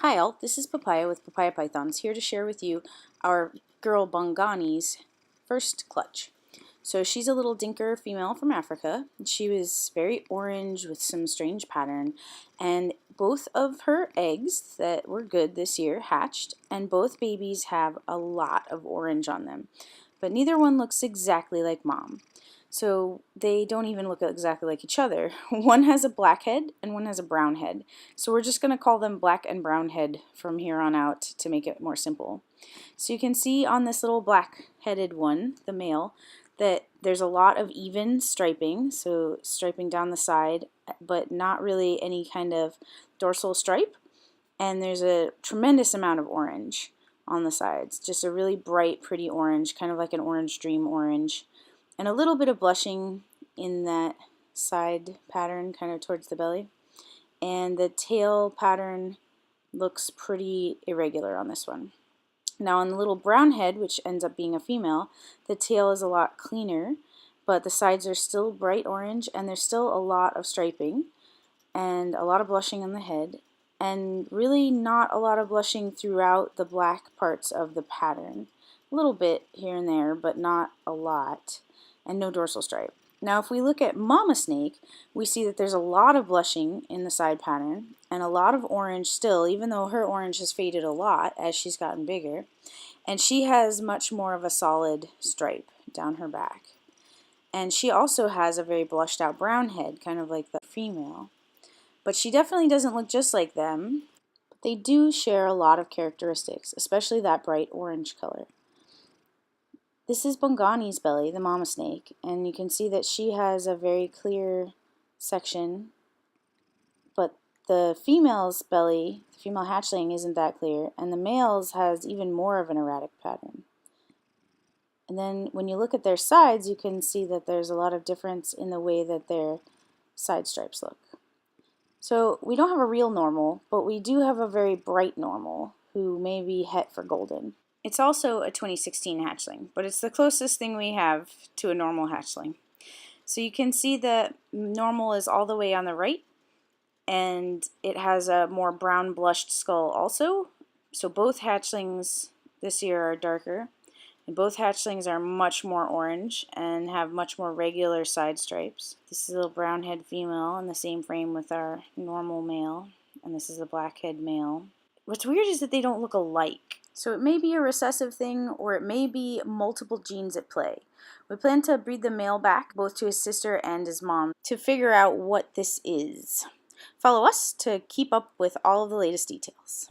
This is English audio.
Hi all, this is Papaya with Papaya Pythons, here to share with you our girl Bongani's first clutch. So she's a little dinker female from Africa. She was very orange with some strange pattern, and both of her eggs that were good this year hatched, and both babies have a lot of orange on them. But neither one looks exactly like mom. So they don't even look exactly like each other. One has a black head and one has a brown head. So we're just going to call them black and brown head from here on out to make it more simple. So you can see on this little black-headed one, the male, that there's a lot of even striping, so striping down the side, but not really any kind of dorsal stripe. And there's a tremendous amount of orange on the sides, just a really bright, pretty orange, kind of like an orange dream orange. And a little bit of blushing in that side pattern, kind of towards the belly. And the tail pattern looks pretty irregular on this one. Now on the little brown head, which ends up being a female, the tail is a lot cleaner, but the sides are still bright orange, and there's still a lot of striping and a lot of blushing on the head, and really not a lot of blushing throughout the black parts of the pattern. A little bit here and there, but not a lot, and no dorsal stripe. Now if we look at mama snake, we see that there's a lot of blushing in the side pattern and a lot of orange still, even though her orange has faded a lot as she's gotten bigger. And she has much more of a solid stripe down her back. And she also has a very blushed out brown head, kind of like the female. But she definitely doesn't look just like them. But they do share a lot of characteristics, especially that bright orange color. This is Bongani's belly, the mama snake, and you can see that she has a very clear section, but the female's belly, the female hatchling, isn't that clear, and the male's has even more of an erratic pattern. And then when you look at their sides, you can see that there's a lot of difference in the way that their side stripes look. So we don't have a real normal, but we do have a very bright normal who may be het for golden. It's also a 2016 hatchling, but it's the closest thing we have to a normal hatchling. So you can see that normal is all the way on the right, and it has a more brown blushed skull also. So both hatchlings this year are darker, and both hatchlings are much more orange and have much more regular side stripes. This is a little brown head female in the same frame with our normal male, and this is a black head male. What's weird is that they don't look alike. So it may be a recessive thing, or it may be multiple genes at play. We plan to breed the male back, both to his sister and his mom, to figure out what this is. Follow us to keep up with all of the latest details.